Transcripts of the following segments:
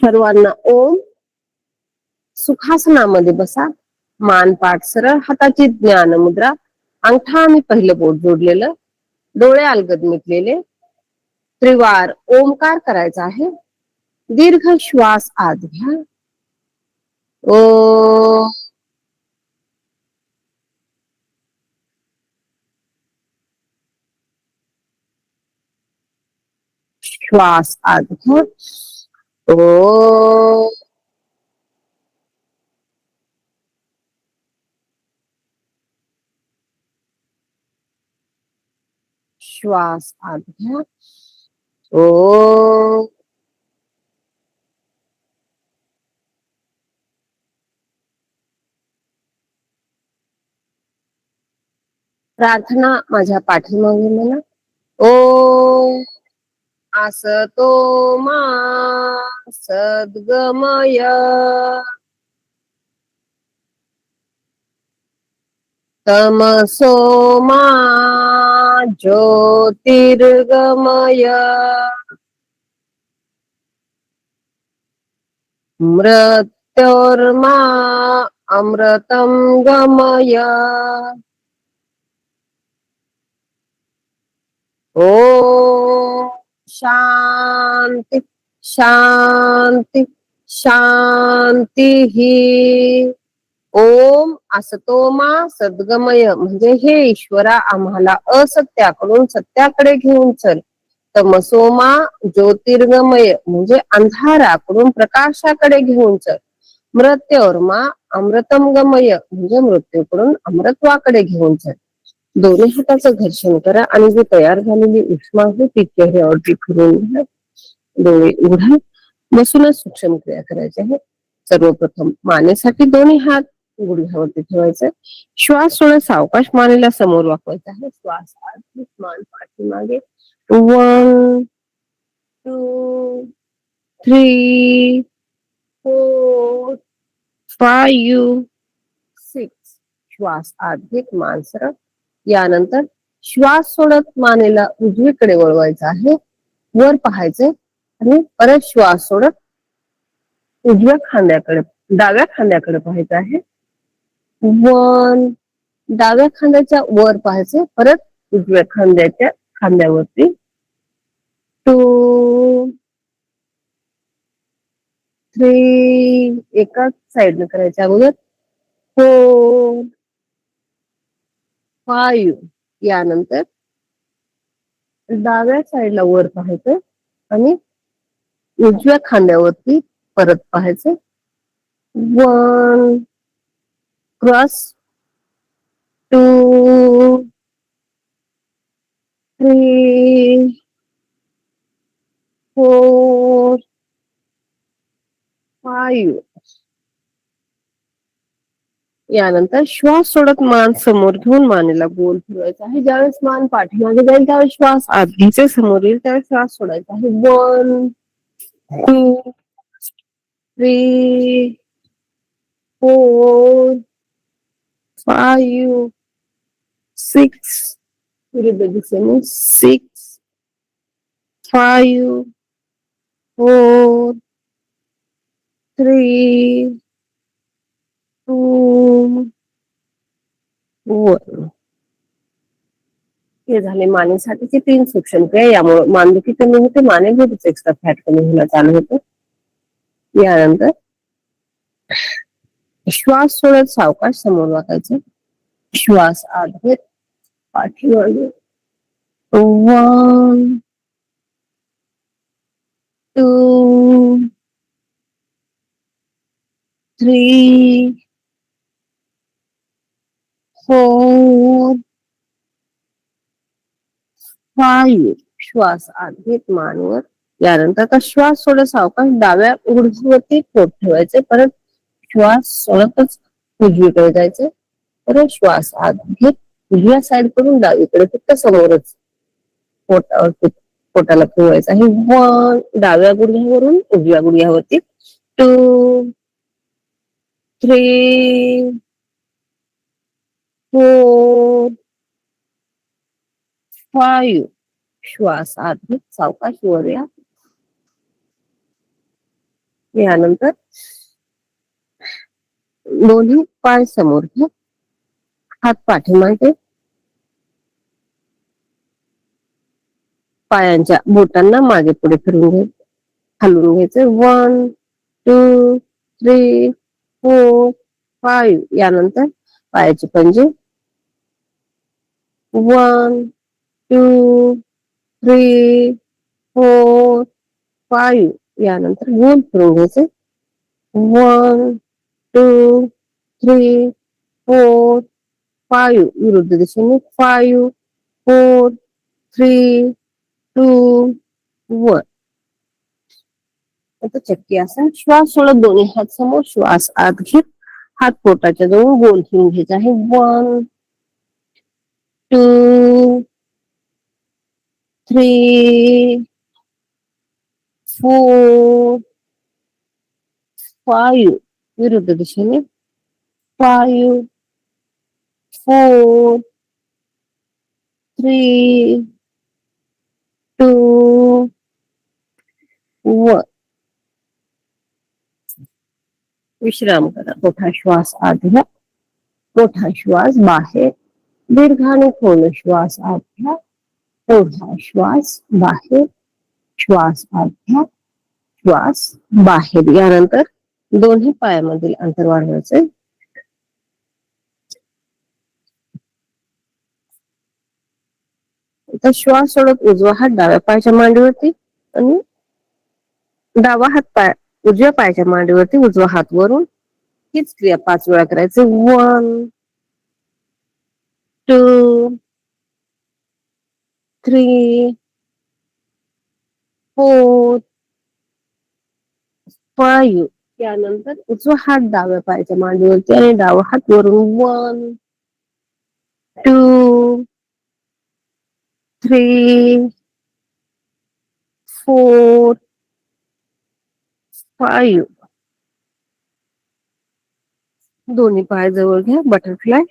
सर्वांना ओम. सुखासनामध्ये बसा. मान पाठ सरळ, हाताची ज्ञान मुद्रा, अंगठा आणि पहिलं बोट जोडलेलं, डोळे अलगद मिटलेले. त्रिवार ओमकार करायचा आहे. दीर्घ श्वास आत घ्या. ओ. श्वास आत घ्या. ओ. श्वास आत घ्या. ओ. प्रार्थना माझ्या पाठीमागे म्हणा. ओ. असतो मा सद्गमय. तमसो मा ज्योतिर्गमय. मृत्योर्मा अमृतं गमय. ओ. शांती शांती शांती. ओम असतोमा सद्गमय म्हणजे हे ईश्वरा आम्हाला असत्याकडून सत्याकडे घेऊन चल. तमसोमा ज्योतिर्गमय म्हणजे अंधाराकडून प्रकाशाकडे घेऊन चल. मृत्योर्मा अमृतम गमय म्हणजे मृत्यूकडून अमृतत्वाकडे घेऊन चल. दोन्ही हाताचं घर्षण करा आणि जी तयार झालेली उष्मा आहे ती चेहऱ्यावरती फिरून घ्या. डोळे उघडा. बसूनच सूक्ष्म क्रिया करायची आहे. सर्वप्रथम मानेसाठी दोन्ही हात गुडघ्यावरती ठेवायचे. श्वास थोडा सावकाश मानेला समोर वाकवायचा आहे. श्वास आत मान पाठीमागे. 1 2 3 4 5 6. श्वास आत घेत मान सरळ. यानंतर श्वास सोडत मानेला उजवीकडे वळवायचा आहे. वर पाहायचे आणि परत श्वास सोडत उजव्या खांद्याकडे डाव्या खांद्याकडे पाहायचं आहे. 1. डाव्या खांद्याच्या वर पाहायचे परत उजव्या खांद्याच्या खांद्यावरती. 2 3. एकाच साईडने करायच्या अगोदर. 4 5. यानंतर डाव्या साईडला वर पाहायचं आणि उजव्या खांद्यावरती परत पाहायचं. 1 क्रॉस. 2 3 4 5. यानंतर श्वास सोडत मान समोर घेऊन मानेला गोल फिरवायचा आहे. ज्यावेळेस मान पाठीमागे जाईल त्यावेळेस श्वास आत घ्यायचे. समोर येईल त्यावेळेस श्वास सोडायचा आहे. 1 2 3 4 5 6. विरुद्ध दिशेने 6 5 4 3 2 1. हे झाले मानेसाठीचे 3 सूक्ष्म क्रिया. यामुळे मानदुखी कमी होते. मानेभोवतीच एक्स्ट्रा फॅट कमी होणं चालू होतं. यानंतर श्वास सोडत सावकाश समोर वाकायचं. श्वास आत घेत पाठीमागे. 1 2 3 4 5. श्वास आत घेत मानवर. यानंतर आता श्वास सोडत सावकाश डाव्या गुडघ्यावरती पोट ठेवायचे. परत श्वास सोडतच उजवीकडे जायचे. परत श्वास आत घेत उजव्या साईड कडून डावीकडे फक्त समोरच पोटाला फिरवायचं आहे. 1 डाव्या गुडघ्यावरून उजव्या गुडघ्यावरती. 2 3 4 5. श्वास आत घेत सावकाश वर या. यानंतर दोन्ही पाय समोर घ्या, हात पाठीमागे, पायांच्या बोटांना मागे पुढे फिरून घ्यायचे, हलवून घ्यायचे. 1 2 3 4 5. यानंतर पायाचे पंजे 1 2 3 4 5. यानंतर गोल फिरून घ्यायचे. 1 2 3 4 5. विरुद्ध दिशेने 5 4 3 2 1. आता चक्की आसन. श्वास सोडत दोन्ही हात समोर, श्वास आत घेत हात पोटाच्या जवळ गोल फिरून घ्यायचा आहे. 1 2 3 4 5. विरुद्ध दिशेने 5 4 3 2 1. विश्राम करा. मोठा श्वास आत घ्या, मोठा श्वास बाहेर, दीर्घ आणि खोल श्वास आत घ्या, मोठा श्वास बाहेर, श्वास आत घ्या, श्वास बाहेर. यानंतर दोन्ही पायामधील अंतर वाढवायचे. आता श्वास सोडत उजवा हात डाव्या पायाच्या मांडीवरती आणि डावा हात उजव्या पायाच्या मांडीवरती, उजवा हात वरून. हीच क्रिया 5 वेळा करायची. 1 2 3 4 5. यानंतर उजवा हात डाव्या पायाच्या मांडीवरती आणि डावा हात वरून. 1 2 3 4 5. दोन्ही पाय जवळ घ्या, बटरफ्लाय.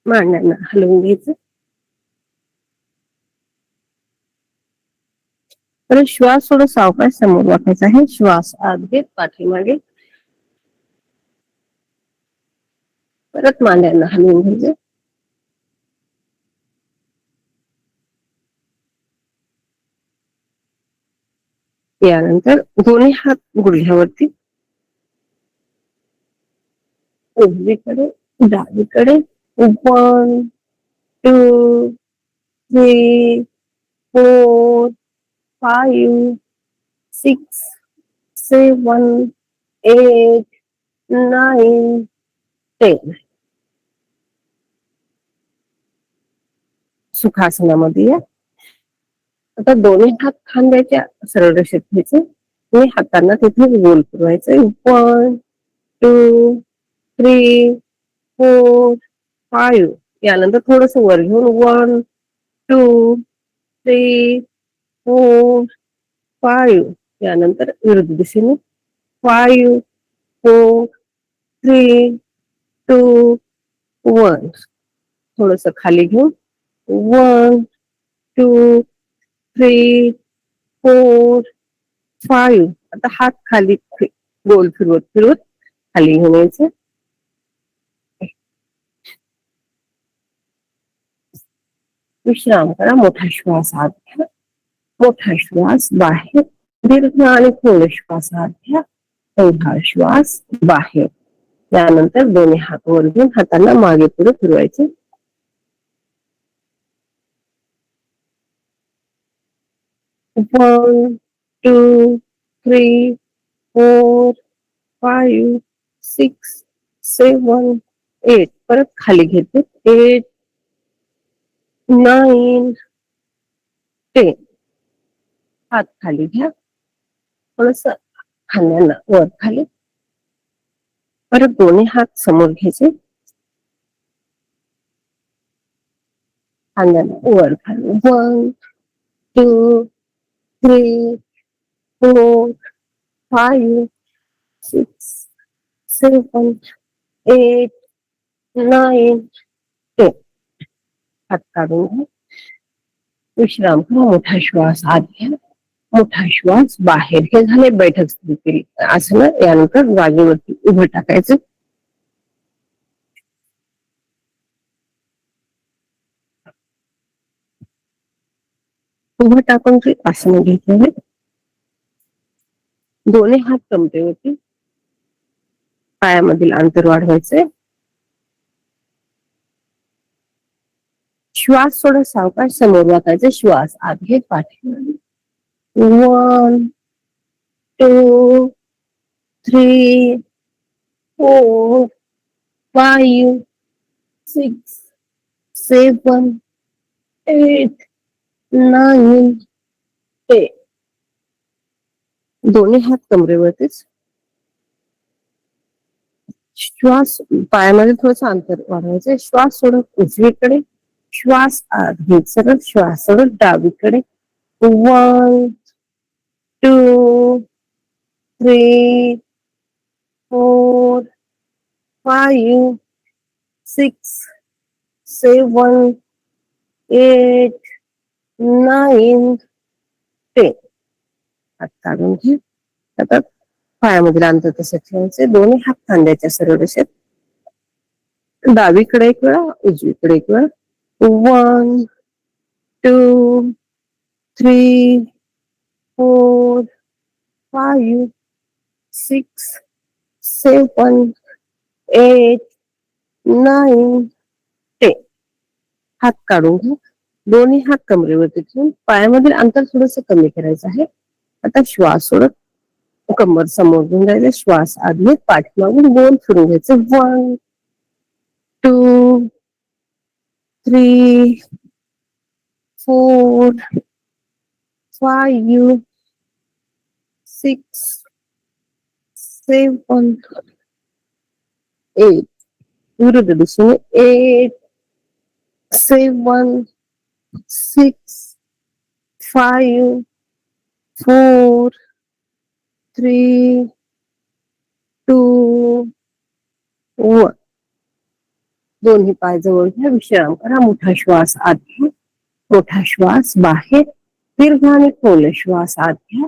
मांड्यांना हलवून घ्यायचं. तर श्वास थोडं सावकाश समोर वाकायचा आहे. श्वास आत घेत पाठीमागे, परत मांड्यांना हलवून घ्यायचे. यानंतर दोन्ही हात गुडघ्यावरती, उजवीकडे डावीकडे. 1 2 3 4 5 6 7 8 9 10. सुखासनामध्ये या. आता दोन्ही हात खांद्याच्या सरळ रेषेत घ्यायचे आणि हातांना तिथे गोल फिरवायचे. 1 2 3 4 5. यानंतर थोडस वर घेऊन 1 2 3 4 5. यानंतर विरुद्ध दिशेने 5 4 3 2 1. थोडस खाली घेऊन 1 2 3 4 5. आता हात खाली गोल फिरवत फिरवत खाली घेऊन यायचे. विश्राम करा. मोठा श्वास आत घ्या, मोठा श्वास बाहेर, दीर्घ आणि खोल श्वास आत घ्या, मोठा श्वास बाहेर. त्यानंतर दोन्ही हात वर घेऊन हातांना मागे पुढे फिरवायचे. 1 2 3 4 5 6 7 8. परत खाली घेते. 8 9 10. हात खाली घ्या, थोडस खांद्यांना वर खाली, परत दोन्ही हात समोर घ्यायचे, खांद्यांना वर खाली. 1 2 3 4 5 6 7 8 9 10. हात काढून घ्या. विश्राम करा. मोठा श्वास आत घ्या, मोठा श्वास बाहेर. हे झाले बैठक स्थितीतील आसनं. यानंतर जागेवरती उभं टाकायचं. उभं टाकून ते आसन घेतलेले. दोन्ही हात कमरेवरती. पायामधील अंतर वाढवायचे. श्वास थोडं सावकाश समोर वाकायचे. श्वास आत घेत पाठी. 1 2 3 4 5 6 7 8 9 10. दोन्ही हात कमरेवरतीच. श्वास पायामध्ये थोडस अंतर वाढवायचं. श्वास सोडत उजवीकडे. श्वास आत घेत सरळ. श्वास सोडत डावीकडे. 1 2 3 4 5 6 7 8 9 10. हात काढून घे. आता पायामधील अंतर तसं ठेवायचे. दोन्ही हात खांद्याच्या सरळ रेषेत. डावीकडे एक वेळा, उजवीकडे एक वेळा. 1 2 3 4 5 6 7 8 9 10. हात काढून घ्या. दोन्ही हात कमरेवरती ठेवून पायामधील अंतर थोडस कमी करायचं आहे. आता श्वास सोडत कंबर समोर घेऊन जायचं. श्वास आत घेत पाठीमागून गोल फिरून घ्यायचं. 1 2 3 4 5 6 7 8. विरुद्ध दिशेने 8 7 6 5 4 3 2 1. दोन्ही पाय जवळ घ्या. विश्राम करा. मोठा श्वास आत घ्या, मोठा श्वास बाहेर. दीर्घ आणि खोल श्वास आत घ्या.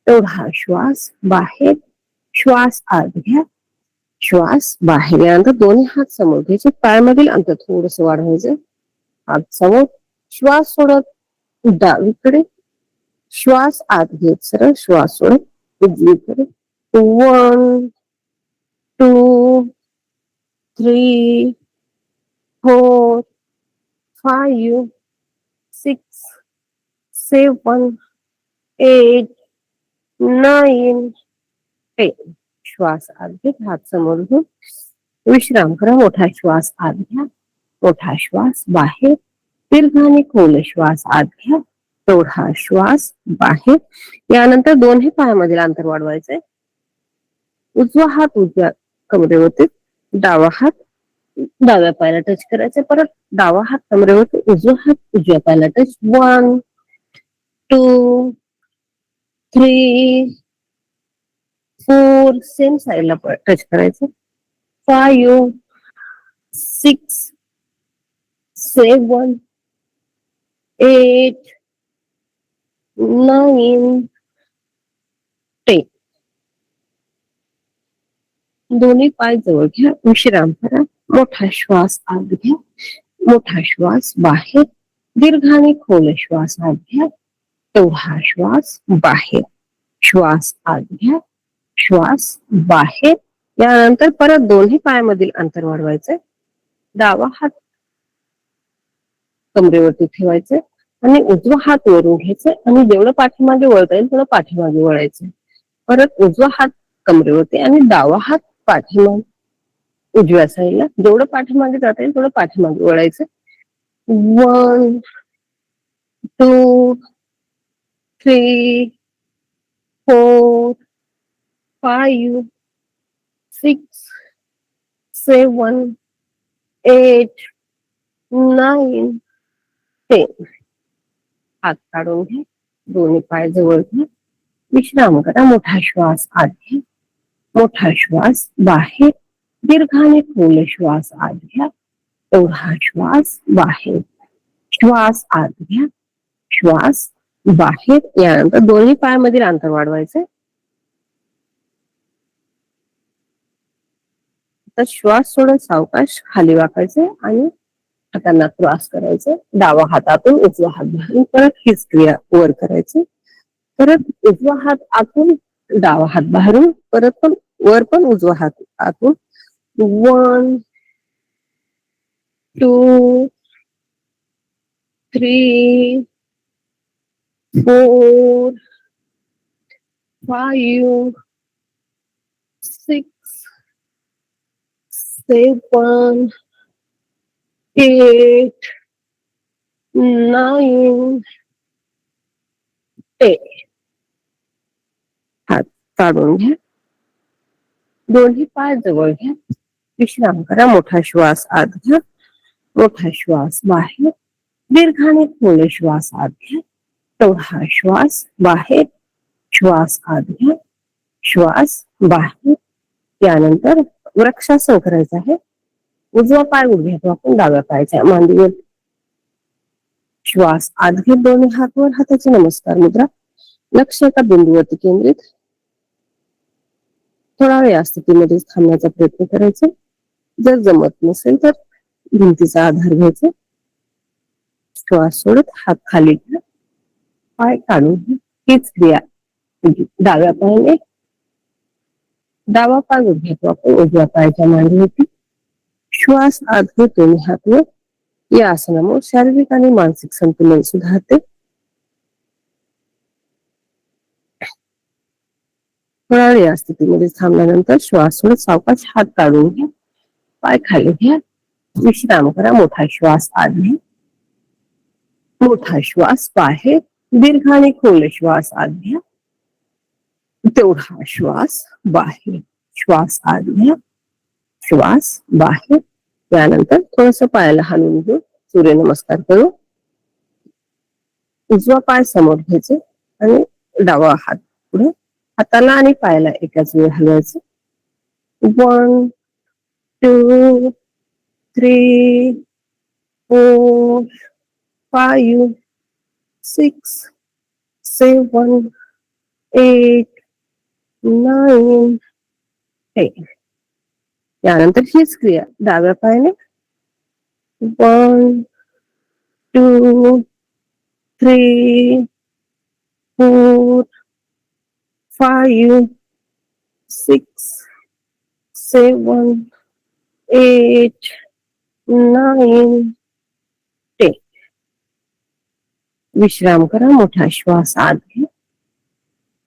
तेवढा श्वास बाहेर. श्वास आत घ्या, श्वास बाहेर. यानंतर दोन्ही हात समोर घ्यायचे. पायामधील अंतर थोडस वाढवायचं. हात समोर. श्वास सोडत डावीकडे. श्वास आत घेत सरळ. श्वास सोडत उजवीकडे. 1 2 3 4 5 6 7 8 9 10. श्वास आत घेत हात समोर घेऊन विश्राम करा. मोठा श्वास आत घ्या, मोठा श्वास बाहेर. दीर्घ आणि खोल श्वास आत घ्या, तेवढा श्वास बाहेर. यानंतर दोन्ही पायामधील अंतर वाढवायचे. उजवा हात उजव्या कमरेवरती, डावा हात डाव्या पायाला टच करायचे. परत डावा हात कमरेवरती, उजवा हात उजव्या पायाला टच. 1 2 3 4. सेम साईडला टच करायचं. 5 6 7 8 9 10. दोन्ही पाय जवळ घ्या. विश्राम करा. मोठा श्वास आत घ्या, मोठा श्वास बाहेर. दीर्घ आणि खोल श्वास आत घ्या, तेवढा श्वास बाहेर. श्वास आत घ्या, श्वास बाहेर. यानंतर परत दोन्ही पायामधील अंतर वाढवायचे. डावा हात कमरेवरती ठेवायचे आणि उजवा हात वरून घ्यायचे आणि जेवढं पाठीमागे वळता येईल तेवढं पाठीमागे वळायचे. परत उजवा हात कमरेवरती आणि डावा हात पाठीमागे उजव्या साईडला. जेवढं पाठीमागे जाता येईल तेवढं पाठीमागे वळायचं. 1 2 3 4 5 6 7 8 9 10. हात काढून घ्या. दोन्ही पाय जवळ घ्या. विश्राम करा. मोठा श्वास आत घ्या, मोठा श्वास बाहेर. दीर्घ आणि खोल श्वास आत घ्या, तेवढा श्वास बाहेर. श्वास आत घ्या, श्वास बाहेर, यानंतर दोन्ही पायामधील अंतर वाढवायचंय. तर श्वास सोडत सावकाश खाली वाकायचे आणि हातांना क्रॉस करायचे. डावा हातातून उजवा हात बाहेरून परत हीच क्रिया वर करायची. परत उजवा हात आतून डावा हात बाहेरून परत पण वर पण उजवा हात आतून. 1 2 3 4 5 6 7 8 9 10. हात काढून घ्या. दोन्ही पाय जवळ घ्या. विश्राम करा. मोठा श्वास आत घ्या. मोठा श्वास बाहेर. दीर्घाने खोल श्वास आत घ्या. तेवढा श्वास बाहेर. श्वास आत घ्या. श्वास बाहेर. त्यानंतर वृक्षासन करायचं आहे. उजवा पाय गुडघ्यात वाकून डाव्या पायाच्या मांडीवर श्वास आत घेत दोन्ही हात वर. हाताची नमस्कार मुद्रा. लक्ष एका बिंदूवरती केंद्रित. थोडा वेळ या स्थितीमध्ये थांबण्याचा प्रयत्न करायचा. जर जमत नसेल तर भिंतीचा आधार घ्यायचा. श्वास सोडत हात खाली घ्या. पाय काढून घ्या. हीच क्रिया डाव्या पायाने. डावा पाय गुडघ्यात वाकून उजव्या पायाच्या मांडीवरती. श्वास आत घेत दोन्ही हात वर. या आसनामुळे शारीरिक आणि मानसिक संतुलन सुधारते. थोडा वेळ या स्थितीमध्ये थांबल्यानंतर श्वास सोडत सावकाश हात काढून घ्या. पाय खाली घ्या. विश्राम करा. मोठा श्वास आत घ्या. मोठा श्वास बाहेर. दीर्घ आणि खोल श्वास आत घ्या. तेवढा श्वास बाहेर. श्वास आत घ्या. श्वास बाहेर. त्यानंतर थोडस पायाला हलवून घेऊ. सूर्यनमस्कार करू. उजवा पाय समोर घ्यायचे आणि डावा हात पुढे. हाताला आणि पायाला एकाच वेळ हलवायचं. 1 2 3 4 5 6 7 8 9 10. यानंतर हीच क्रिया डाव्या पायाने 1 2 3 4 5 6 7 8 9 10. विश्राम करा. मोठा श्वास आत घ्या.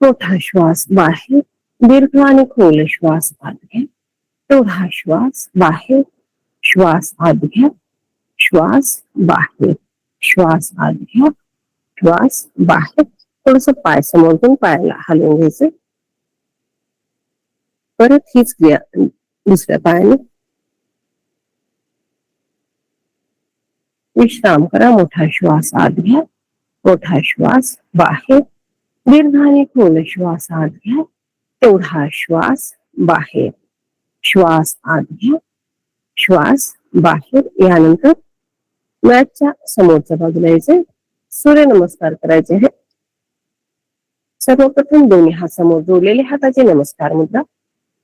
मोठा श्वास बाहेर. दीर्घ आणि खोल श्वास आत घ्या. तेवढा श्वास बाहेर. श्वास आत घ्या. श्वास बाहेर. श्वास आत घ्या. श्वास बाहेर. थोडस पाय समोर घेऊन पायाला हलवून घ्यायचं. परत हीच क्रिया दुसऱ्या पायाने. विश्राम करा. मोठा श्वास आत घ्या. मोठा श्वास बाहेर. दीर्घ आणि खोल श्वास आत घ्या. तेवढा श्वास बाहेर. श्वास आत घ्या. श्वास बाहेर. यानंतर मॅटच्या समोरच्या बाजूला यायचे. सूर्यनमस्कार करायचे आहे. सर्वप्रथम दोन्ही हात समोर जोडलेले. हाताचे नमस्कार मुद्रा.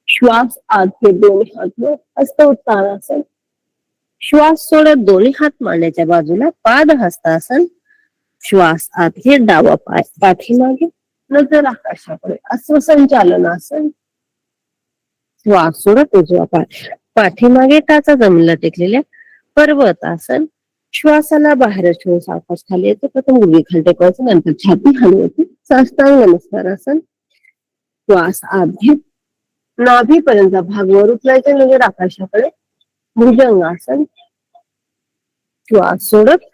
श्वास आत घेत दोन्ही हात वर. हस्त उत्तानासन. श्वास सोडत दोन्ही हात मांड्याच्या बाजूला. पाद हस्तासन. श्वास आत घेत डावा पाय पाठीमागे. नजर आकाशाकडे. अश्वसंचालनासन. श्वास सोडत उजवा पाय पाठीमागे. टाचा जमिनीला टेकलेल्या. पर्वतासन. श्वासाला बाहेर ठेवून सावकाश खाली येते. प्रथम गुडघे खाली टेकवायचे. नंतर छाती हलवायची. साष्टांग नमस्कारासन. श्वास आत घेत नाभीपर्यंत भाग वर उचलायचे. नजर आकाशाकडे. भुजंगासन. श्वास सोडत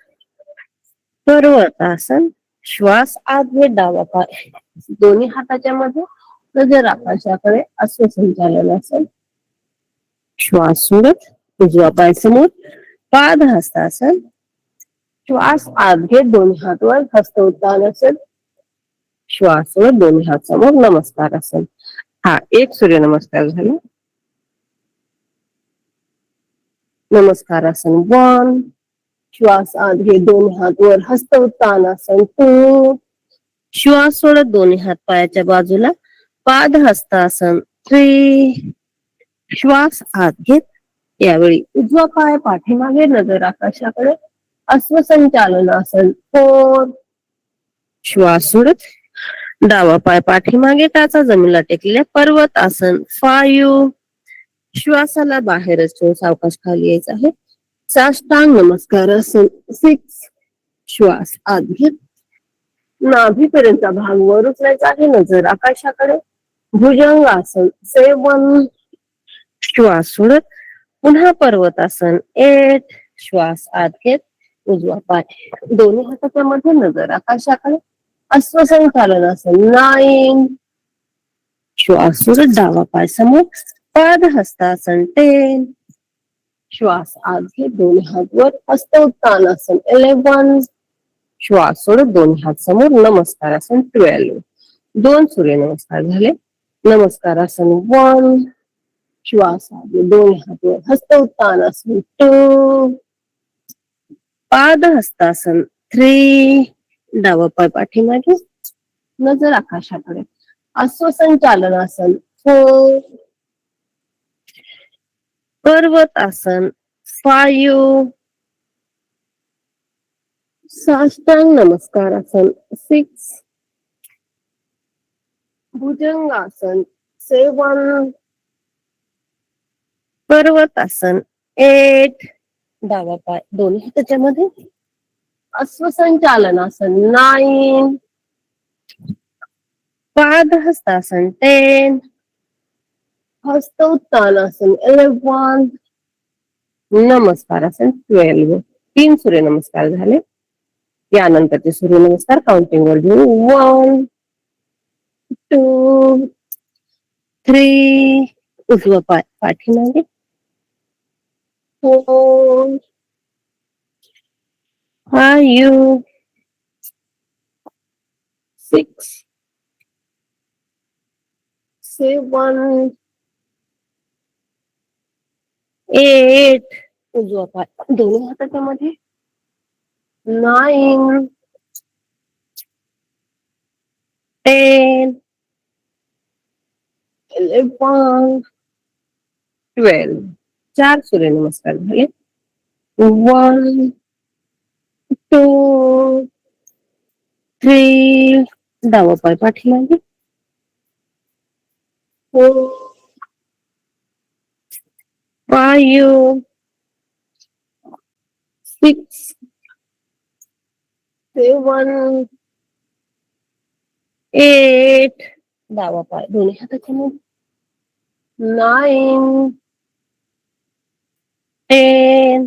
पर्वतासन. श्वास आत घेत डावा पाय दोन्ही हाताच्या मध्ये. नजर आकाशाकडे. अश्वसंचालनासन. श्वास सोडत उजवा पाय समोर. पाद हस्तासन. श्वास आत घेत दोन्ही हात वर. हस्त उत्तानासन. श्वास सोडत दोन्ही हात समोर. नमस्कार असेल. हा एक सूर्यनमस्कार झाला. नमस्कार आसन 1 श्वास आत घे, दोन्ही हात वर, हस्त उत्तानासन 2. श्वास सोडत दोन्ही हात पायाच्या बाजूला, पाद हस्तासन 3. श्वास आत घेत, यावेळी उजवा पाय पाठीमागे, नजर आकाशाकडे, अश्वसंचालनासन 4. श्वास सोडत डावा पाय पाठीमागे, टाचा जमिनीला टेकलेल्या, पर्वत आसन 5. श्वासाला बाहेरच ठेवून सावकाश खाली यायचं आहे. साष्टांग नमस्कार आसन 6. श्वास आत घेत, नाभीपर्यंतचा भाग वर उचलायचा आहे, नजर आकाशाकडे, भुजंग आसन 7. श्वास सोडत पुन्हा पर्वतासन 8. श्वास आत घेत, उजवा पाय दोन्ही हाताच्या मध्ये, नजर आकाशाकडे, अश्वसंचालनासन 9. श्वास सोडत डावा पाय समोर, पाद हस्तासन 10. श्वास आत घेत, दोन्ही हात वर, हस्त उत्तानासन 11. श्वास सोडत दोन्ही हात समोर, नमस्कारासन 12. 2 सूर्यनमस्कार झाले. नमस्कारासन 1. श्वास आत घेत, दोन्ही हात वर, हस्त उत्तानासन 2. पाद हस्तासन 3. डावा पाय पाठीमागे, नजर आकाशाकडे, अश्वसंचालनासन 4. पर्वत आसन 5. साष्टांग नमस्कार आसन 6. भुजंग आसन 7. पर्वत आसन 8. डावा पाय दोन्ही हाताच्या मध्ये, अश्वसंचालनासन 9. पाद हस्तासन 10. हस्त उत्तानासन 11. नमस्कारासन 12. 3 सूर्यनमस्कार झाले. यानंतरचे सूर्यनमस्कार काउंटिंग वर घेऊ. 1, 2, 3. उजवा पाय पाठीमागे, 4, 5, 6, 7, 8. उजवा पाय दोन्ही हाताच्या मध्ये, 9, 10, 11, 12. 4 सूर्यनमस्कार झाले. 1, 2, 3. डावा पाय पाठीमागे, 4, 5, 6, 7, 8. डावा पाय दोन्ही हाताच्या मध्ये, 9, 10,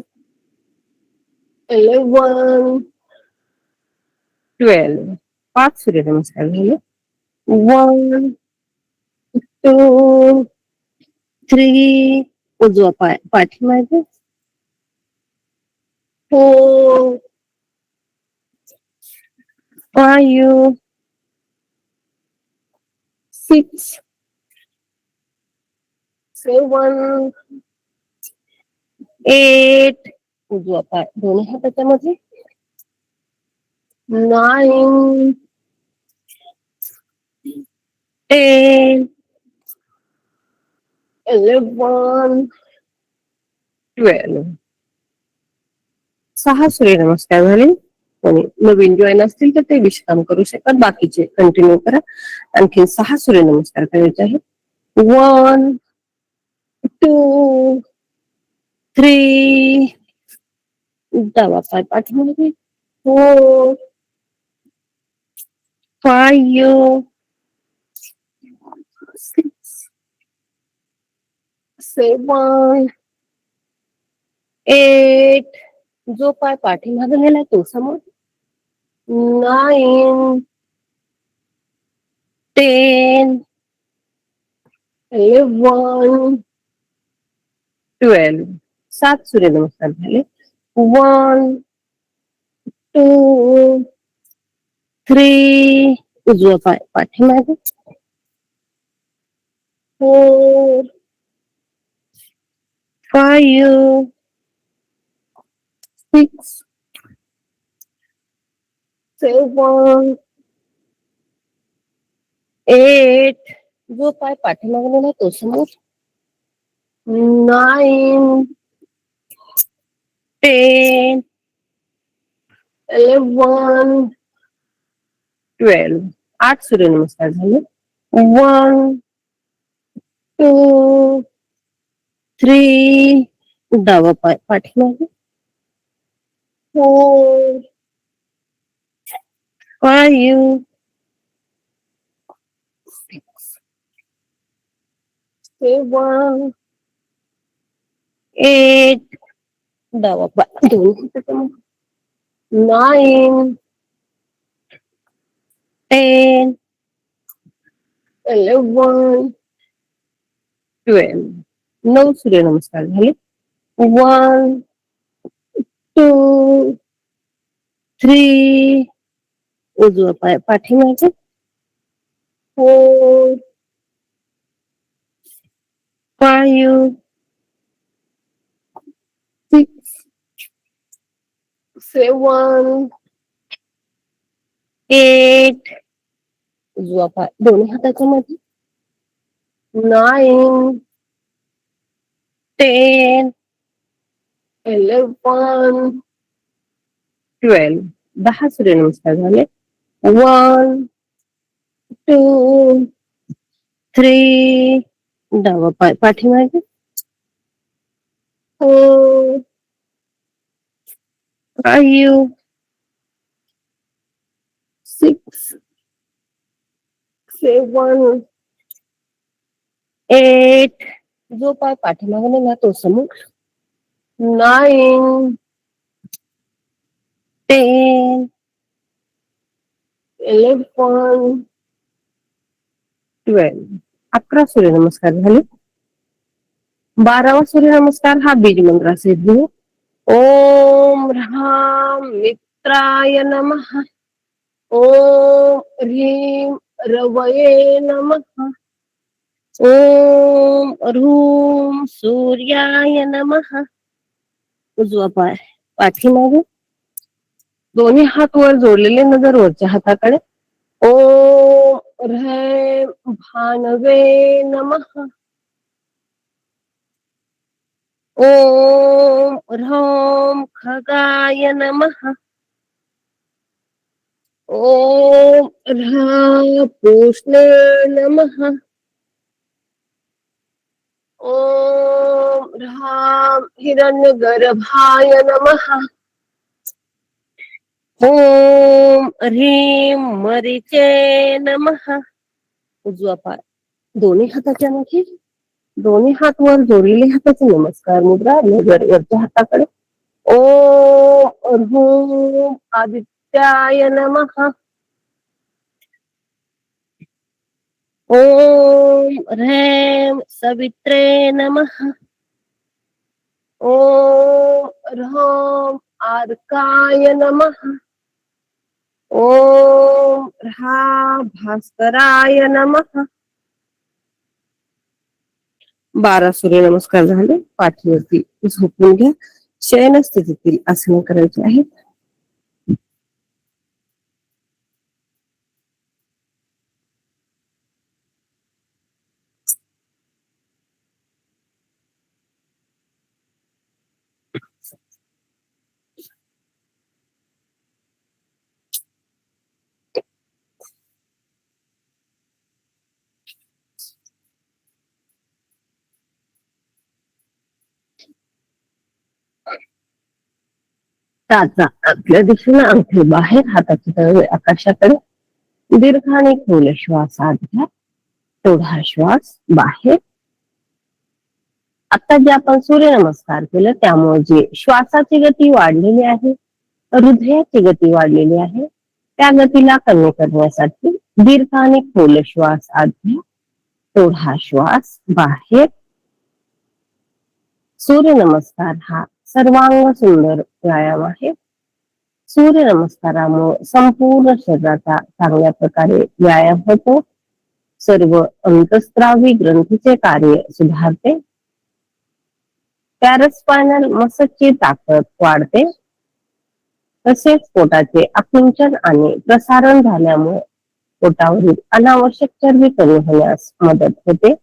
11, 12. 5 सूर्यनमस्कार झाले. 1, 2, 3. उजवा पाय पाठीमागे, 4, 5, 6, 7, 8. उजवा पाय दोन्ही हाताच्या मध्ये, 9, 10, 11, 12. 6 सूर्यनमस्कार झाले. आणि नवीन जॉईन असतील तर ते विश्राम करू शकतात, बाकीचे कंटिन्यू करा. आणखी 6 सूर्यनमस्कार करायचे आहेत. 1, 2, 3. डावा पाय पाठीमागे, 4, 5, 6, 7, 8. जो पाय पाठीमागे गेला तो समोर, 9, 10, 11, 12. 7 सूर्यनमस्कार झाले. 1, 2, 3. उजवा पाय पाठीमागे, 4, 5, 6, 7 8 जो पाय पाठीमागून तो समोर 9 10 11 12 8 सूर्यनमस्कार झाले 1 2 3 डावा पाय पाठीमागे 4 5 6 7 8 डावा पाय दोन 9 10 11 12 9 सूर्यनमस्कार झाले 1 2 3 उजवा पाय पाठीमागे 4 5 6 7 8 उजवा पाय दोन्ही हाताच्या मध्ये 9 10 11 12 10 सूर्यनमस्कार झाले 1 2 3 डावा पाय पाठीमागे 4 5 6 7 8 जो पाय पाठीमागे ना तो समोर 9 10 11 12 11 सूर्यनमस्कार झाले 12वा सूर्यनमस्कार हा बीज मंत्रासहित घेऊ ओम ह्राम मित्राय नमः ओम ह्रीम रवये नमः ओम ह्रूम सूर्याय नमः उजवा पाय पाठीमागे दोन्ही हात वर जोडलेले नजर वरच्या हाताकडे ओम ह्रैम भानवे नमः ओम ह्रौम खगाय नमः ओम ह्रा पूष्णे नमः ओम ह्राम हिरण्यगर्भाय नमः ओम ह्रीं मरीचे नमः उजवा पाय दोन्ही हाताच्या मध्ये दोन्ही हात वर जोडलेले हाताचे नमस्कार मुद्रा नजर वरच्या हाताकडे ओम ह्रूम आदित्याय नमः ओम ह्रैम सवित्रे नमः ओम ह्रौम आर्काय नमः ओम ह्रा भास्कराय नमः 12 सूर्यनमस्कार झाले पाठीवरती झोपून घ्या शयन स्थितीतील आसन करायचे आहेत टाचा आपल्या दिशेने अंगठे बाहेर हाताची तळवे आकाशाकडे दीर्घ आणि खोल श्वास आत घ्या तेवढा श्वास बाहेर आता जे आपण सूर्यनमस्कार केलं त्यामुळे जे श्वासाची गती वाढलेली आहे हृदयाची गती वाढलेली आहे त्या गतीला कमी करण्यासाठी दीर्घ आणि खोल श्वास आत घ्या तेवढा श्वास बाहेर सूर्यनमस्कार हा सर्वांग सुंदर व्यायाम आहे सूर्यनमस्कारामुळे संपूर्ण शरीराचा चांगल्या प्रकारे व्यायाम होतो सर्व अंतस्त्रावी ग्रंथीचे कार्य सुधारते पॅरास्पायनल मसलची ताकद वाढते तसेच पोटाचे आकुंचन आणि प्रसारण झाल्यामुळे पोटावरील अनावश्यक चरबी कमी होण्यास मदत होते.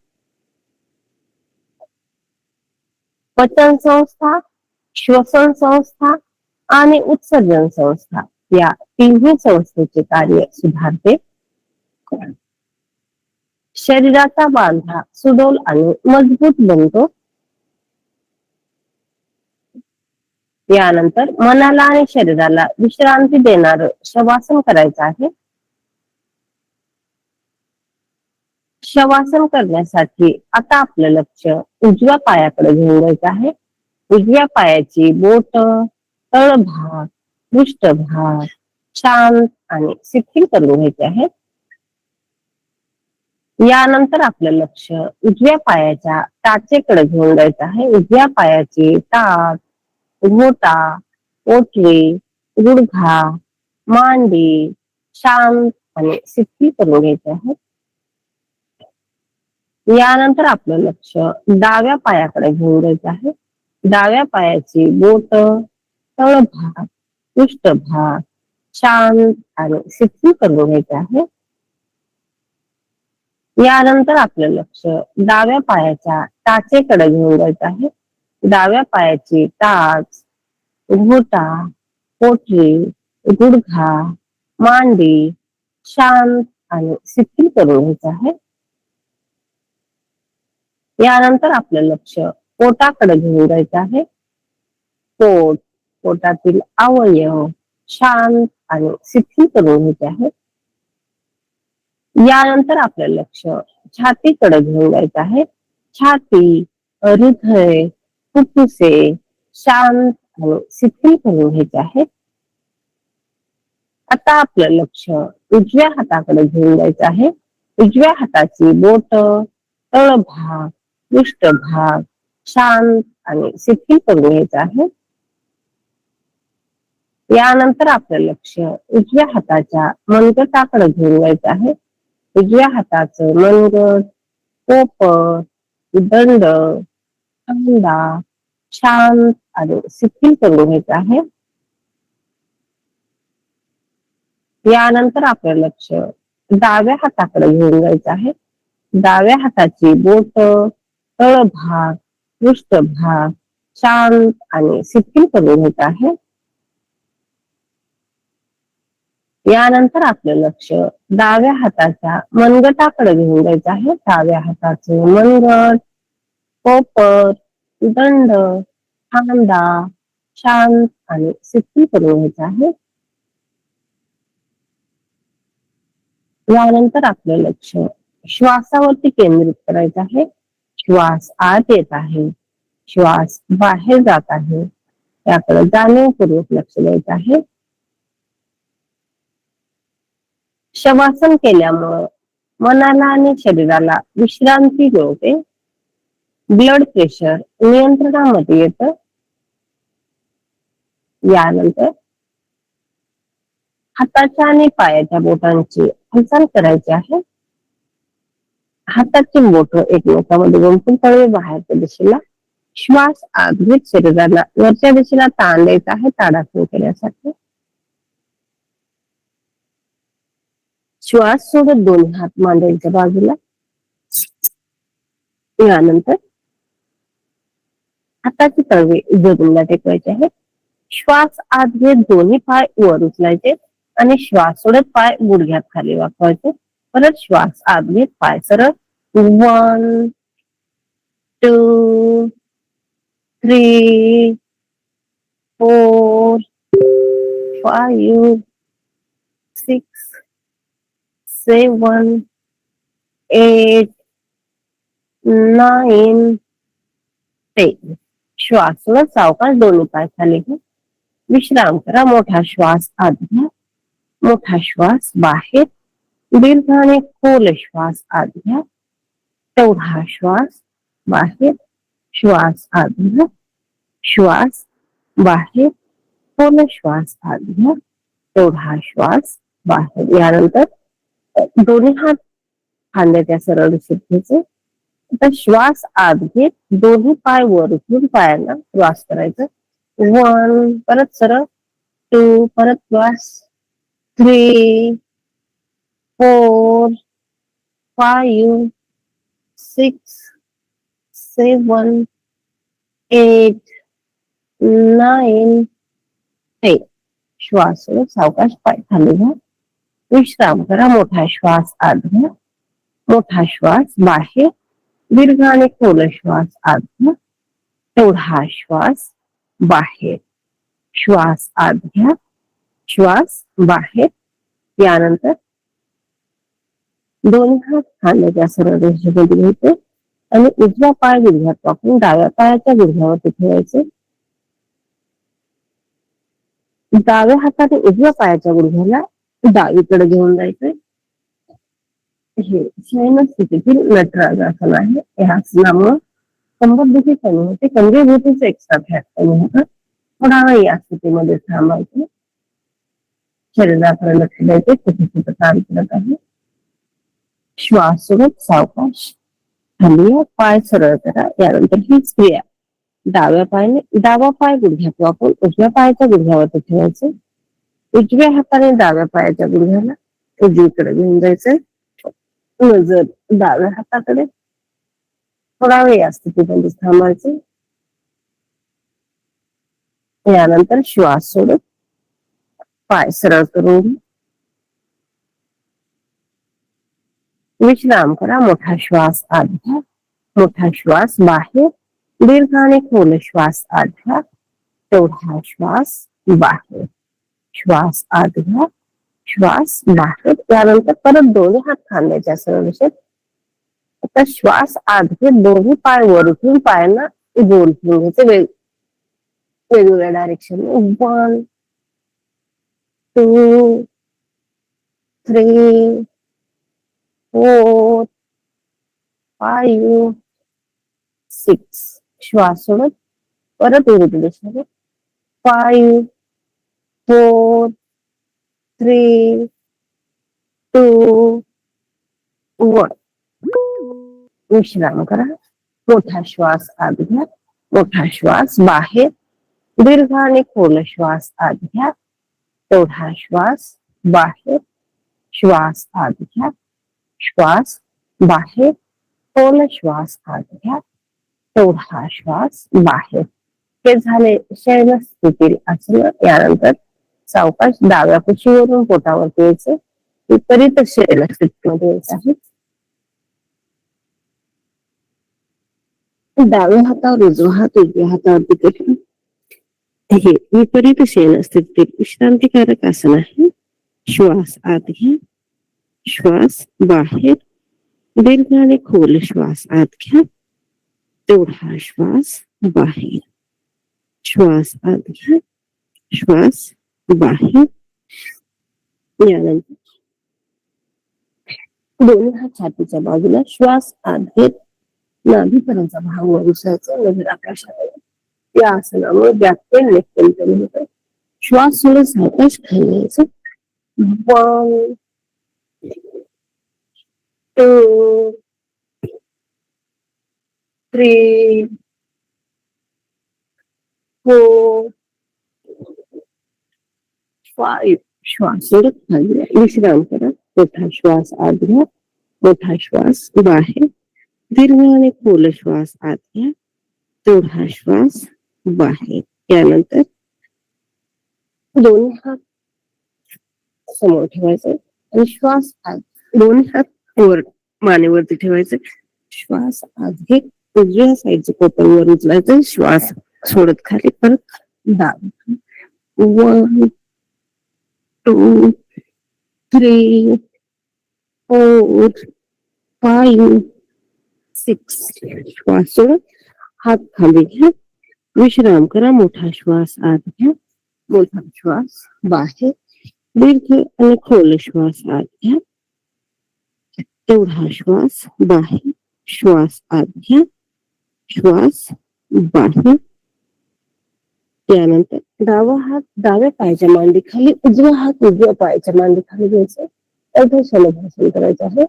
पचन संस्था, श्वसन संस्था आणि उत्सर्जन संस्था या तिन्ही संस्थेचे कार्य सुधारते. शरीराचा बांधा सुडौल आणि मजबूत बनतो. यानंतर मनाला आणि शरीराला विश्रांती देणारं शवासन करायचं आहे. शवासन करण्यासाठी आता आपलं लक्ष उजव्या पायाकडे घेऊन जायचं आहे. उजव्या पायाची बोट, तळभाग, पृष्ठभाग शांत आणि शिथिल करून घ्यायचे आहे. यानंतर आपलं लक्ष उजव्या पायाच्या टाचेकडे घेऊन जायचं आहे. उजव्या पायाची टाच, घोटा, पोटरी, गुडघा, मांडी शांत आणि शिथिल करून घ्यायचे आहे. यानंतर आपलं लक्ष डाव्या पायाकडे घेऊन जायचं आहे. डाव्या पायाची बोट, तळभाग, पृष्ठभाग शांत आणि शिथिल करून घ्यायचे आहे. यानंतर आपलं लक्ष डाव्या पायाच्या टाचेकडे घेऊन जायचं आहे. डाव्या पायाची टाच, घोटा, पोटरी, गुडघा, मांडी शांत आणि शिथिल करून घ्यायचं आहे. यानंतर आपलं लक्ष पोटाकडे घेऊन जायचं आहे. पोटातील अवयव शांत आणि शिथिल करून घ्यायचे आहे. यानंतर आपलं लक्ष छातीकडे घेऊन जायचं आहे. छाती, हृदय, फुफ्फुसे शांत आणि शिथिल करून घ्यायचे आहे. आता आपलं लक्ष उजव्या हाताकडे घेऊन जायचं आहे. उजव्या हाताची बोट, तळभाग, पृष्ठभाग शांत आणि शिथिल करून घ्यायचं आहे. यानंतर आपलं लक्ष उजव्या हाताच्या मनगटाकडे घेऊन जायचं आहे. उजव्या हाताचं मनगट, पोपट, दंड, खांदा शांत आणि शिथिल करून घ्यायचं आहे. यानंतर आपलं लक्ष डाव्या हाताकडे घेऊन जायचं आहे. डाव्या हाताची बोट, तळभाग, पृष्ठभाग शांत आणि शिथिल करून घ्यायचं आहे. यानंतर आपलं लक्ष डाव्या हाताच्या मनगटाकडे घेऊन जायचं आहे. डाव्या हाताचे मनगट, पोपट, दंड, खांदा शांत आणि शिथिल करून घ्यायचं आहे. यानंतर आपलं लक्ष श्वासावरती केंद्रित करायचं आहे. श्वास आत येत आहे, श्वास बाहेर जात आहे, त्याकडे जाणीवपूर्वक लक्ष द्यायचं आहे. शवासन केल्यामुळं मनाला आणि शरीराला विश्रांती मिळते. ब्लड प्रेशर नियंत्रणामध्ये येतं. यानंतर हाताच्या आणि पायाच्या बोटांची हालचाल करायची आहे. हाताची बोट एकमेकांमध्ये गुंफून तळवे बाहेरच्या दिशेला, श्वास आत घेत शरीराला वरच्या दिशेला ताण द्यायचा आहे ताडासन केल्यासाठी. श्वास सोडत दोन्ही हात मांड्यांच्या बाजूला. यानंतर हाताची तळवे जमिनीला टेकवायचे आहेत. श्वास आत घेत दोन्ही पाय वर उचलायचे आणि श्वास सोडत पाय गुडघ्यात खाली वाकवायचे. परत श्वास आत घेत पाय सरळ. 1 2 3 4 5 6 7 8 9 10. श्वास सोडत सावकाश दोन्ही पाय खाली घ्या. विश्राम करा. मोठा श्वास आत घ्या, मोठा श्वास बाहेर. दीर्घ आणि खोल श्वास आत घ्या, तेवढा श्वास बाहेर. श्वास आत घ्या, श्वास बाहेर. खोल श्वास आत घ्या, तेवढा श्वास बाहेर. यानंतर दोन्ही हात खांद्याच्या सरळ दिशेत घ्यायचे. आता श्वास आत घेत दोन्ही पाय वर उचलून पायांना क्रॉस करायचं. 1 परत सरळ टू, परत श्वास, 3, 4, 5, 6, 7, 8, 9, 10. श्वास सोडून सावकाश पाय खाली घ्या. विश्राम करा. मोठा श्वास आत घ्या. मोठा श्वास बाहेर. दीर्घ आणि खोल श्वास आत घ्या. तेवढा श्वास बाहेर. श्वास आत घ्या. श्वास बाहेर. यानंतर दोन्ही हात खांद्याच्या सरळ रेषेमध्ये घ्यायचे आणि उजवा पाय गुडघ्यात वाकून डाव्या पायाच्या गुडघ्यावरती ठेवायचे. डाव्या हाताने उजव्या पायाच्या गुडघ्याला डावीकडे घेऊन जायचंय. हे शयन स्थितीतील नटराज आसन आहे. या आसनामुळे कंबरदुखी कमी होते. कंबरदुखीचं एक्स्ट्रा फॅट कमी होतं. थोडा वेळ या स्थितीमध्ये थांबायचं. शरीराकडे लक्ष द्यायचे. कुठे कुठे काम करत आहे. श्वास सोडत सावकाश खाली पाय सरळ करा. यानंतर हीच क्रिया डाव्या पायाने डावा पाय गुडघ्यात वापरून उजव्या पायाच्या गुडघ्यावरती ठेवायचे. उजव्या हाताने डाव्या पायाच्या गुडघ्याला उजवीकडे घेऊन जायचंय. नजर डाव्या हाताकडे. थोडा वेळ या स्थितीमध्ये थांबायचे. यानंतर श्वास सोडत पाय सरळ करून विश्राम करा. मोठा श्वास आत घ्या. मोठा श्वास बाहेर. दीर्घ आणि खोल श्वास आत घ्या. तेवढा श्वास बाहेर. श्वास आत घ्या. श्वास बाहेर. त्यानंतर परत दोन्ही हात खांद्याच्या सरळ रेषेत. आता श्वास आत घेत दोन्ही पाय वर उठून पायांना गोल फिरून घ्यायचे वेगवेगळ्या डायरेक्शन. 1, 2, 3, 4, 5, 6. श्वास सोडत परत विरुद्ध दिशेने. 5, 4, 3, 2, 1. विश्राम करा. मोठा श्वास आत घ्या. मोठा श्वास बाहेर. दीर्घ आणि खोल श्वास आत घ्या. तेवढा श्वास बाहेर. श्वास आत घ्या. श्वास बाहेर. खोल श्वास आत घ्या. तेवढा श्वास बाहेर. हे झाले शयन स्थितीतील आसन. यानंतर सावकाश डाव्या कुशीवरून पोटावरती यायचं. विपरीत शयन स्थितीमध्ये यायचं आहे. डाव्या हातावर उजवा हात उजव्या हातावरती करून हे विपरीत शयन स्थितीतील विश्रांतीकारक आसन आहे. श्वास आत घ्या. श्वास बाहेर. दीर्घ आणि खोल श्वास आत घ्या. तेवढा श्वास बाहेर. श्वास आत घ्या. श्वास बाहेर. यानंतर दोन्ही हात छातीच्या बाजूला. श्वास आत घेत नाभीपर्यंतचा भाग वर उचलायचा. नजर आकाशाकडे. या आसनामुळे बॅक पेन नेक पेन कमी होतं. श्वास सोडून सावकाश खाली यायचं. 1, 2, 3, 4, 5. श्वास सोडत खाली विश्राम करा. मोठा श्वास आत घ्या. मोठा श्वास बाहेर. दीर्घ आणि खोल श्वास आत घ्या. तेवढा श्वास बाहेर. यानंतर दोन्ही हात समोर ठेवायचे आणि श्वास आत. दोन्ही हात वर मानेवरती ठेवायचे. श्वास आत घे. उजव्या साईडचे कोपर वर उचलायचे. श्वास सोडत खाली परत डाव. 1, 2, 3, 4, 5, 6. श्वास सोडत हात खाली घ्या. विश्राम करा. मोठा श्वास आत घ्या. मोठा श्वास बाहेर. दीर्घ आणि खोल श्वास आत घ्या. तेवढा श्वास बाहेर. श्वास आत घ्या. श्वास बाहेर. त्यानंतर डावा हात डाव्या पायाच्या मांडीखाली. उजवा हात उजव्या पायाच्या मांडीखाली घ्यायचा. अर्ध शलभासन करायचं आहे.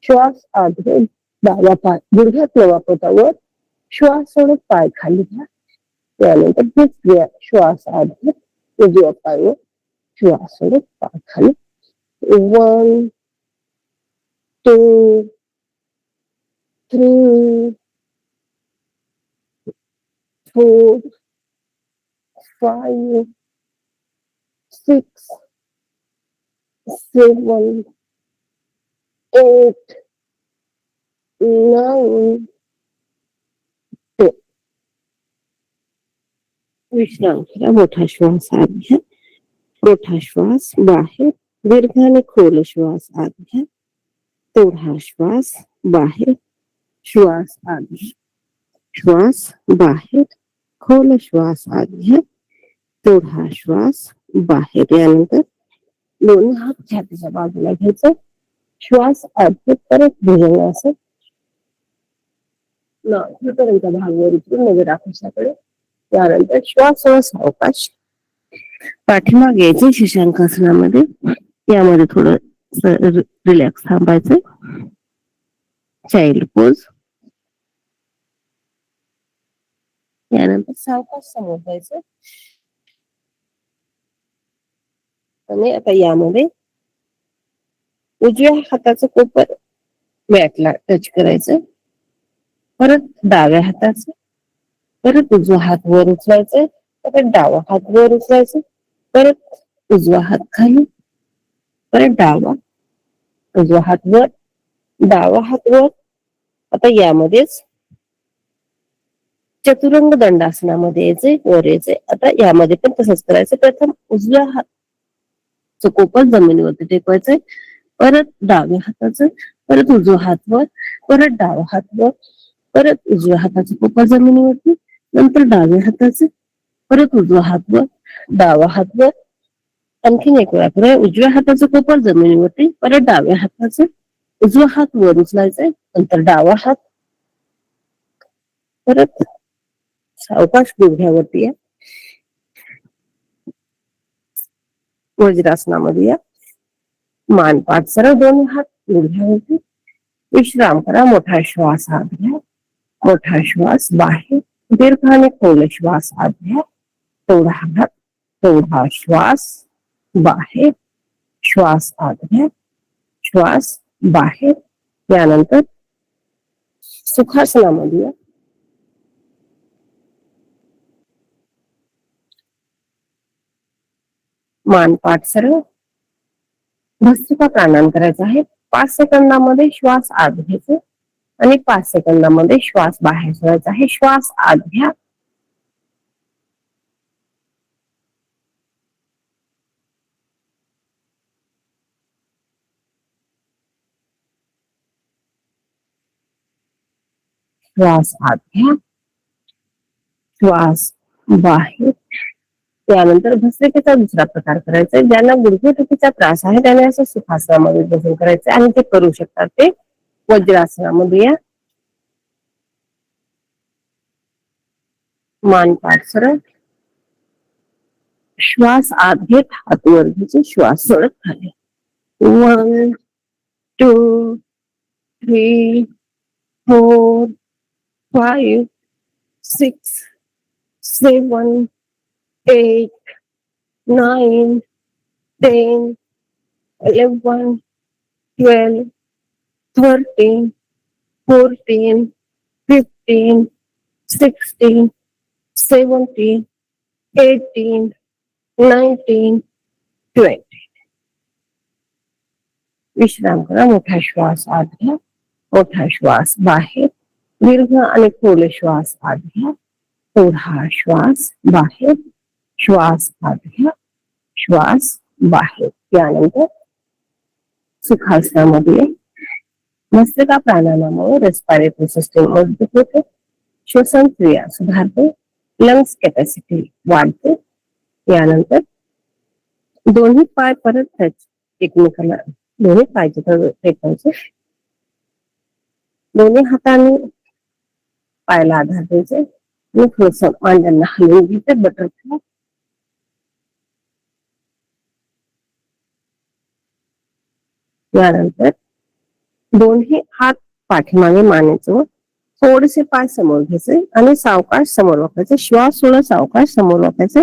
श्वास आत घेऊन डाव्या पाय गुडघ्यात वापरता वर. श्वास सोडत पाय खाली घ्या. त्यानंतर हीच क्रिया श्वास आत घेत उजव्या पायाने श्वास सोडत पाय खाली. 1, 2, 3, 4, 5, 6, 7, 8, 9, 10. विश्राम करा. मोठा श्वास आत घ्या. मोठा श्वास बाहेर. दीर्घ आणि खोल श्वास आत घ्या. तेवढा श्वास बाहेर. श्वास आत घ्या. श्वास बाहेर. खोल श्वास आत घ्या. तेवढा श्वास बाहेर. यानंतर दोन्ही हात छातीच्या बाजूला घ्यायचं. श्वास आत घेत परत भुजंगासन. नाभीपर्यंत भाग वर उचलून नजर आकाशाकडे. त्यानंतर श्वास सावकाश पाठीमागे यायचे शशांकासनामध्ये. यामध्ये थोडं रिलॅक्स थांबायचं. Child pose. यानंतर सावकाश समोर जायचं. आणि आता यामध्ये उजव्या हाताचं कोपर मॅटला टच करायचं. परत डाव्या हाताचं. परत उजवा हात वर उचलायचं. परत डावा हात वर उचलायचं. परत उजवा हात खाली. परत डावा. उजवा हात वर. डावा हात वर. आता यामध्येच चतुरंग दंडासनामध्ये यायचे. वर यायचे. आता यामध्ये पण तसंच करायचं. प्रथम उजव्या हात कोपर जमिनीवरती टेकवायचंय. परत डाव्या हाताचं. परत उजवा हात वर. परत डावा हात वर. परत उजव्या हाताचं कोपर जमिनीवरती. नंतर डाव्या हाताचं. परत उजवा हात वर. डावा हात वर. आणखीन एक वेळा करूया. उजव्या हाताचं कोपर जमिनीवरती. परत डाव्या हाताचं. उजवा हात वर उचलायचंय. नंतर डावा हात. परत सावकाश गुडघ्यावरती या. वज्रासनामध्ये या. मान पाठ सरळ. दोन्ही हात गुडघ्यावरती. विश्राम करा. मोठा श्वास आत घ्या. मोठा श्वास बाहेर. दीर्घ आणि खोल श्वास आत घ्या. तेवढा हात. तेवढा श्वास बाहेर. श्वास आत घ्या. श्वास बाहेर. यानंतर सुखासनामध्ये या. मान पाठ सरळ. भस्त्रिका प्राणायाम करायचा आहे. 5 सेकंदामध्ये श्वास आत घ्यायचा आणि 5 सेकंदामध्ये श्वास बाहेर सोडायचा आहे. श्वास आत घ्या. श्वास आत घ्या. श्वास बाहेर. त्यानंतर भस्त्रिकेचा दुसरा प्रकार करायचा आहे. ज्यांना गुडघेदुखीचा त्रास आहे त्याने असं सुखासनामध्ये बसून करायचं आणि ते करू शकतात ते वज्रासनामध्ये या. मान पाठ सरळ. श्वास आत घेत हात वर घ्यायचे. श्वास सोडत खाली. 1, 2, 3, 4, 5, 6, 7, 8, 9, 10, 11, 12, 13, 14, 15, 16, 17, 18, 19, 20. विश्राम करा. मोठा श्वास आत घ्या. मोठा श्वास बाहेर. दीर्घ आणि खोल श्वास आत घ्या. तेवढा श्वास बाहेर. श्वास आत घ्या. श्वास बाहेर. यानंतर सुखासनामध्ये भस्त्रिका प्राणायामामुळे रेस्पिरेटरी सिस्टीम मजबूत होते. श्वसन क्रिया सुधारते. लंग्स कॅपॅसिटी वाढते. यानंतर दोन्ही पाय परत टच एकमेकाला. दोन्ही पायचे तर टेकायचे. दोन्ही हाताने पायाला आधार द्यायचे आणि थोडस मांड्यांना हलवून घ्यायचे. बटरफ्लाय. यानंतर दोन्ही हात पाठीमागे मानेचं. थोडेसे पाय समोर घ्यायचे आणि सावकाश समोर वाकायचे. श्वास सोडा. सावकाश समोर वाकायचे.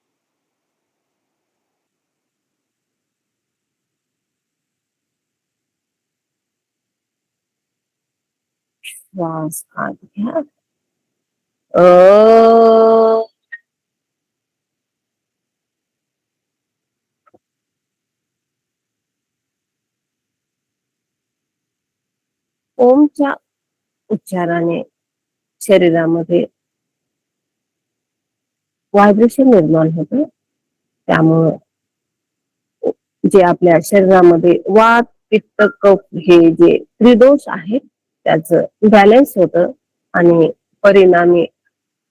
श्वास आत घ्या. अ ओमच्या उच्चाराने शरीरामध्ये व्हायब्रेशन निर्माण होतं. त्यामुळं जे आपल्या शरीरामध्ये वात, पित्त, कफ हे जे त्रिदोष आहेत त्याचं बॅलन्स होतं आणि परिणामी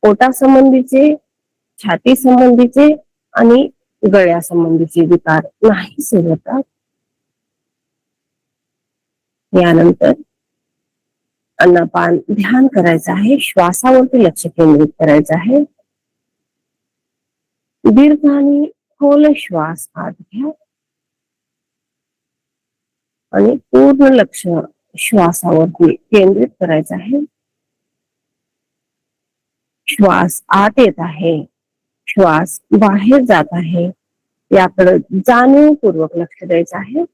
पोटासंबंधीचे, छाती संबंधीचे आणि गळ्यासंबंधीचे विकार नाहीसे होतात. यानंतर अन्नपान ध्यान करायचं आहे, श्वासावरती लक्ष केंद्रित करायचं आहे. दीर्घ आणि खोल श्वास आत घ्या आणि पूर्ण लक्ष श्वासावरती केंद्रित करायचं आहे. श्वास आत येत आहे, श्वास बाहेर जात आहे, याकडे जाणीवपूर्वक लक्ष द्यायचं आहे.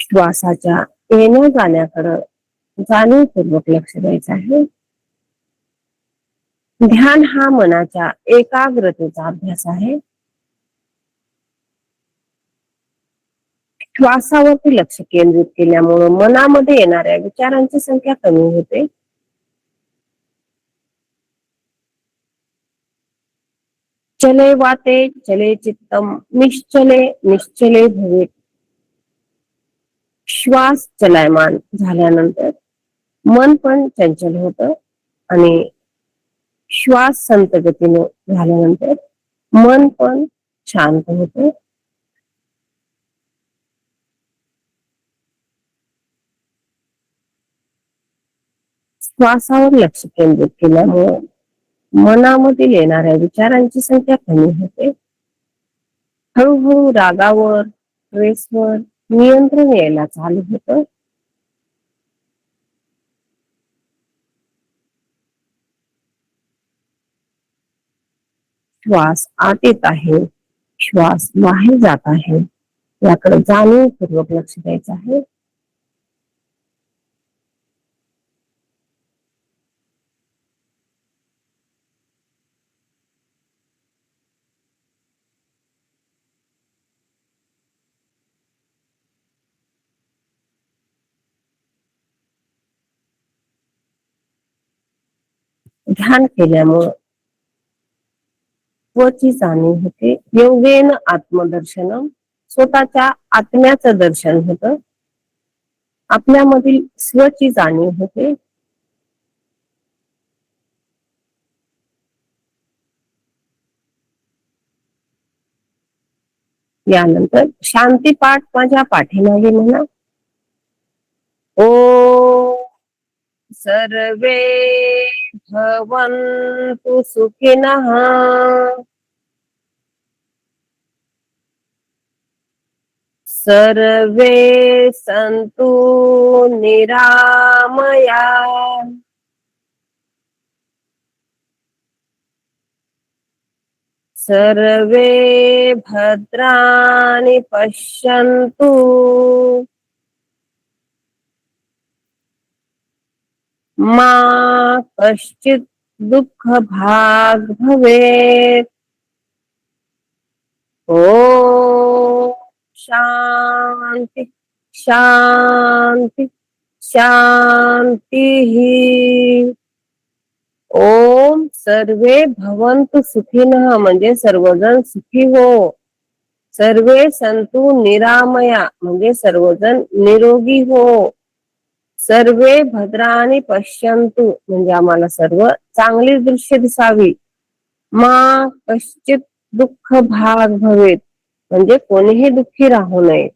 श्वासाच्या येण्या जाण्याकडे जाणीवपूर्वक लक्ष द्यायचं आहे. ध्यान हा मनाच्या एकाग्रतेचा अभ्यास आहे. श्वासावरती लक्ष केंद्रित केल्यामुळे मनामध्ये येणाऱ्या विचारांची संख्या कमी होते. चले वाते चले चित्तम निश्चले निश्चले भवेत. श्वास चलायमान झाल्यानंतर मन पण चंचल होतं आणि श्वास संत गतीने झाल्यानंतर मन पण शांत होतं. श्वासावर लक्ष केंद्रित केल्यामुळे मनामधील येणाऱ्या विचारांची संख्या कमी होते. हळूहळू रागावर, स्ट्रेसवर नियंत्रण यायला चालू होतं. श्वास आत येत आहे, श्वास बाहेर जात आहे, याकडे जाणीवपूर्वक लक्ष द्यायचं आहे. ध्यान केल्यामुळे स्वची जाणीव होते. योगेन आत्मदर्शनम, स्वतःच्या आत्म्याचं दर्शन होतं. आपल्यामधील स्वची जाणीव होते. यानंतर शांती पाठ माझ्या पाठीमागे म्हणा. ओ सर्वे भवन्तु सुखिनः, सर्वे सन्तु निरामया, सर्वे भद्राणि पश्यन्तु, मा कश्चित् दुःख भाग भवेत्. ओम शांति शांति शांति. ओम सर्वे भवन्तु सुखिनः म्हणजे सर्वजण सुखी हो. सर्वे संतु निरामया म्हणजे सर्वजण निरोगी हो. सर्वे भद्राणी पश्यन्तु म्हणजे आम्हाला सर्व चांगली दृश्य दिसावी. मा कश्चित दुःख भाग भवेत म्हणजे कोणीही दुःखी राहू नये.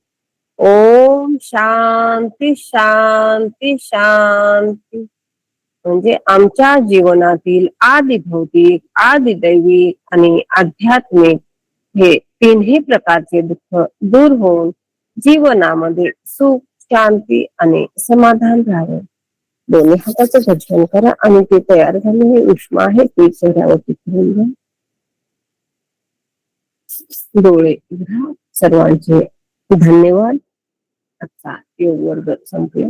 ओम शांती शांती शांती म्हणजे आमच्या जीवनातील आदि भौतिक, आदि दैविक आणि आध्यात्मिक हे तिन्ही प्रकारचे दुःख दूर होऊन जीवनामध्ये सुख, शांती आणि समाधान राहावे. दोन्ही हाताचं दर्शन करा आणि ते तयार झालेले उष्मा आहे ते चेहऱ्यावरती फिरून घ्या. डोळे उघडा. सर्वांचे धन्यवाद. आजचा योग वर्ग संपला.